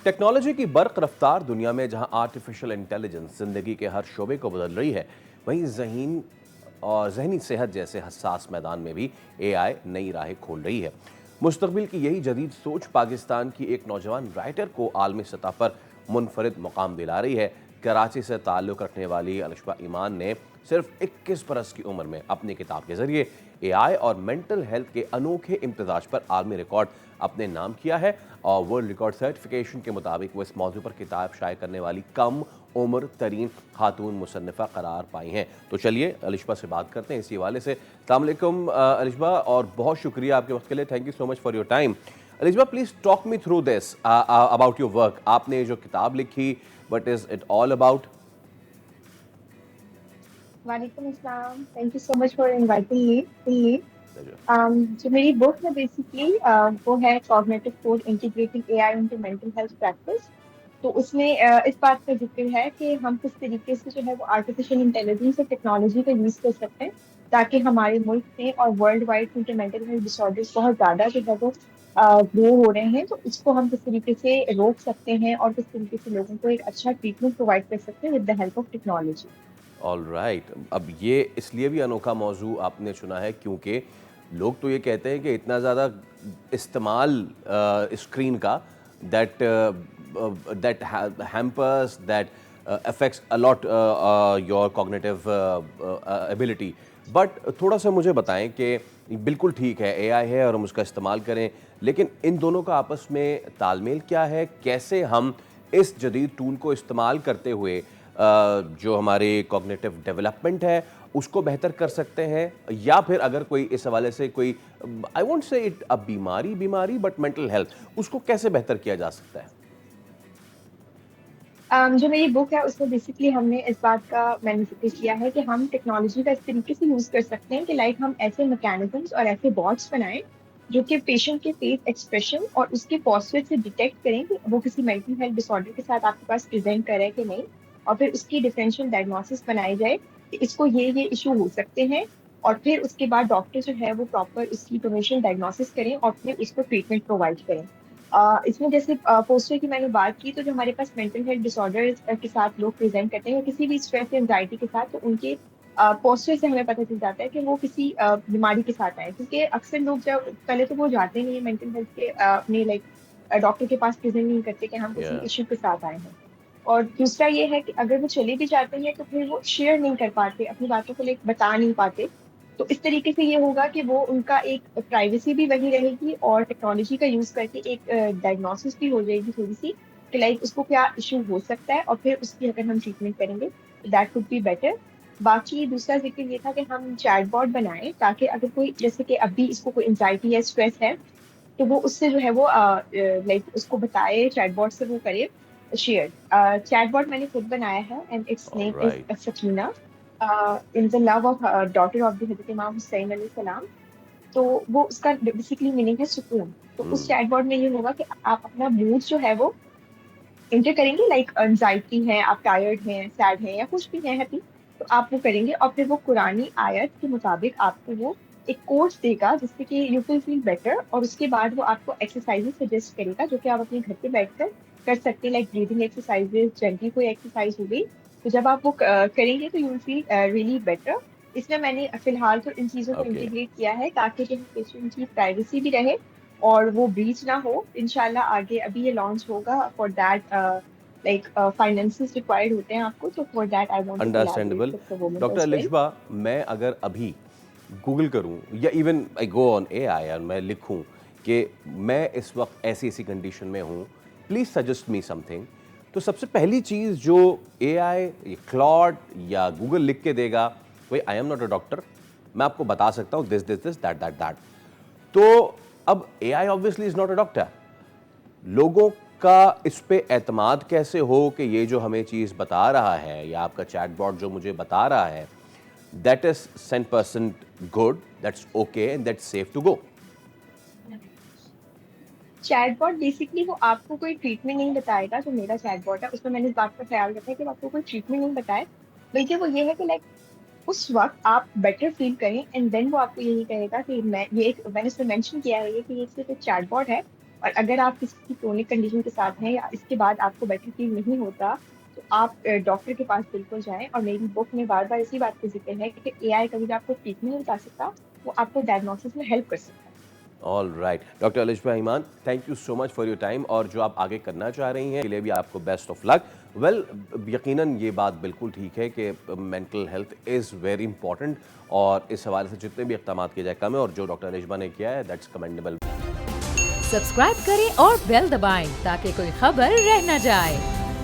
Technology की बर्क रफ्तार दुनिया में जहां आर्टिफिशियल इंटेलिजेंस जिंदगी के हर शोबे को बदल रही है, वहीं जहीन और जहनी सेहत जैसे हसास मैदान में भी एआई नई राहें खोल रही है। मुस्तकबिल की यही जदीद सोच पाकिस्तान की एक नौजवान राइटर को आलमी सतह पर मुनफरिद मुकाम दिला रही है। कराची से ताल्लुक़ रखने वाली अलिशबा ईमान ने सिर्फ 21 बरस की उम्र में अपनी किताब के जरिए एआई और मेंटल हेल्थ के अनोखे इम्तजाज पर आलमी रिकॉर्ड अपने नाम किया है और वर्ल्ड रिकॉर्ड सर्टिफिकेशन के मुताबिक वो इस मौजू पर किताब शाये करने वाली कम उम्र तरीन खातून मुसन्निफ़ा करार पाई हैं। तो चलिए अलिशबा से बात करते हैं इसी हवाले से। अस्सलाम वालेकुम अलिशबा, और बहुत शुक्रिया आपके वक्त के लिए। Thank you so much for your time. Alishba, please talk me through this about your work. आपने जो किताब लिखी, what is it all about? वालेकुम अस्सलाम, thank you so much for inviting me. जो मेरी बुक है बेसिकली वो है cognitive code integrating AI into mental health practice. तो उसमें इस बात का जिक्र है कि हम किस तरीके से जो है वो आर्टिफिशियल इंटेलिजेंस और टेक्नोलॉजी का यूज कर सकते हैं ताकि हमारे मुल्क में और वर्ल्ड वाइड क्योंकि मेंटल हेल्थ डिसऑर्डर्स बहुत ज्यादा जो है वो ग्रो हो रहे हैं, तो इसको हम किस तरीके से रोक सकते हैं और किस तरीके से लोगों को एक अच्छा ट्रीटमेंट प्रोवाइड कर सकते हैं with the help of technology. All right. अब ये इसलिए भी अनोखा मौजू आपने चुना है क्योंकि लोग तो ये कहते हैं कि इतना ज़्यादा इस्तेमाल स्क्रीन का that that hampers that affects a lot your cognitive ability. But थोड़ा सा मुझे बताएं कि बिल्कुल ठीक है, एआई है और हम उसका इस्तेमाल करें, लेकिन इन दोनों का आपस में तालमेल क्या है? कैसे हम इस जदीद टूल को इस्तेमाल करते हुए जो हमारे कॉग्निटिव डेवलपमेंट है उसको बेहतर कर सकते हैं, या फिर अगर कोई इस हवाले से कोई, I won't say it a बीमारी बीमारी बट मेंटल हेल्थ, उसको कैसे बेहतर किया जा सकता है? जो मेरी बुक है उसमें बेसिकली हमने इस बात का मैंने जिक्र किया है कि हम टेक्नोलॉजी का इस तरीके से यूज कर सकते हैं कि लाइक हम ऐसे मैकेनिज्म्स और ऐसे बॉट्स बनाएं जो कि पेशेंट के फेस एक्सप्रेशन और उसके पॉस्चर से डिटेक्ट करें कि वो किसी मेंटल हेल्थ डिसऑर्डर के साथ आपके पास प्रेजेंट कर रहा है कि नहीं, और फिर उसकी डिफरेंशियल डायग्नोसिस बनाई जाए कि इसको ये इशू हो सकते हैं, और फिर उसके बाद डॉक्टर जो है वो प्रॉपर उसकी डिफरेंशियल डायग्नोसिस करें और फिर उसको ट्रीटमेंट प्रोवाइड करें। इसमें जैसे पोस्टर की मैंने बात की, तो जो हमारे पास मेंटल हेल्थ डिसऑर्डर के साथ लोग प्रेजेंट करते हैं या किसी भी स्ट्रेस या एंजाइटी के साथ, तो उनके पोस्टर से हमें पता चल जाता है कि वो किसी बीमारी के साथ आए, क्योंकि अक्सर लोग जब पहले तो वो जाते नहीं है मेंटल हेल्थ के अपने लाइक डॉक्टर के पास प्रेजेंट नहीं करते कि हम किसी या इश्यू के साथ आए हैं। और दूसरा ये है कि अगर वो चले भी जाते हैं तो फिर वो शेयर नहीं कर पाते, अपनी बातों को लेकर बता नहीं पाते। तो इस तरीके से ये होगा कि वो उनका एक प्राइवेसी भी वही रहेगी और टेक्नोलॉजी का यूज करके एक डायग्नोसिस भी हो जाएगी थोड़ी सी कि लाइक उसको क्या इशू हो सकता है, और फिर उसकी अगर हम ट्रीटमेंट करेंगे तो दैट वुड बी बेटर। बाकी दूसरा जिक्र ये था कि हम चैटबॉट बनाएं ताकि अगर कोई जैसे कि अभी इसको कोई एंजाइटी या स्ट्रेस है तो वो उससे जो है वो लाइक उसको बताए, चैटबॉट से वो करे शेयर। चैटबॉट मैंने खुद बनाया है and it's name is alright. Sakina, in the love of daughter of the हजरत इमाम हुसैन अलैहि सलाम। तो वो उसका बेसिकली मीनिंग है सुकून। तो उस चैटबॉट में ये होगा कि आप अपना मूड जो है वो एंटर करेंगे, लाइक एंजाइटी है, आप टायर्ड हैं, सैड हैं या कुछ भी है हैप्पी, तो आप वो करेंगे और फिर वो कुरानी आयत के मुताबिक आपको वो एक कोर्स देगा जिससे कि यू विल फील बेटर, और उसके बाद वो आपको एक्सरसाइजेस सजेस्ट करेगा जो कि आप अपने घर पे बैठकर कर सकते हैं, लाइक ब्रीदिंग एक्सरसाइजेस, जल्दी कोई एक्सरसाइज हो गई। तो जब आप वो करेंगे तो you will feel really better. इसमें मैंने फिलहाल तो इन चीज़ों को ओके। इंटीग्रेट किया है ताकि जो पेशेंट की प्राइवेसी भी रहे और वो ब्रीच ना हो। इंशाल्लाह आगे अभी ये लॉन्च होगा, for that like finances required होते हैं आपको, तो for that I want to collaborate understandable. With the women doctor as well. Alishba, मैं अगर अभी गूगल करूं या even I go on AI और मैं लिखूं कि मैं इस वक्त ऐसी ऐसी कंडीशन में हूं, प्लीज सजेस्ट मी समथिंग, तो सबसे पहली चीज जो एआई, ये क्लॉड या गूगल लिख के देगा, भाई I am not a doctor, मैं आपको बता सकता हूं this this this that that that. तो अब AI obviously is not a doctor. लोगों का इस पे एतमाद कैसे हो कि ये जो हमें चीज़ बता रहा है या आपका चैटबॉट जो मुझे बता रहा है, that is 100% good, that's okay and that's safe to go? Chatbot basically वो आपको कोई ट्रीटमेंट नहीं बताएगा। जो मेरा चैटबॉट है उसमें मैंने इस बात का ख्याल रखा है कि वो आपको कोई ट्रीटमेंट नहीं बताए, बल्कि वो ये है कि लाइक उस वक्त आप बेटर फील करें एंड देन वो आपको यही कहेगा कि मैं ये एक मैंने इसमें मेंशन किया है ये कि ये सिर्फ एक चैटबॉट है और अगर आप किसी क्रोनिक कंडीशन के साथ हैं या इसके बाद आपको बेटर फील नहीं होता, तो आप डॉक्टर के पास बिल्कुल जाएँ। और मेरी बुक में बार-बार इसी बात का ज़िक्र है कि एआई कभी भी आपको ट्रीटमेंट नहीं बता सकता, वो आपको डायग्नोसिस में हेल्प कर सकता है। All right doctor Alishba Iman, thank you so much for your time, और जो आप आगे करना चाह रही हैं के लिए भी आपको बेस्ट ऑफ लक। वेल, यकीनन ये बात बिल्कुल ठीक है कि mental health is very important, और इस हवाले से जितने भी इक़दाम किए जाए कम है, और जो डॉक्टर अलिशबा ने किया है दैट्स कमेंडेबल। सब्सक्राइब करें और बेल दबाएं ताकि कोई खबर रह न जाए।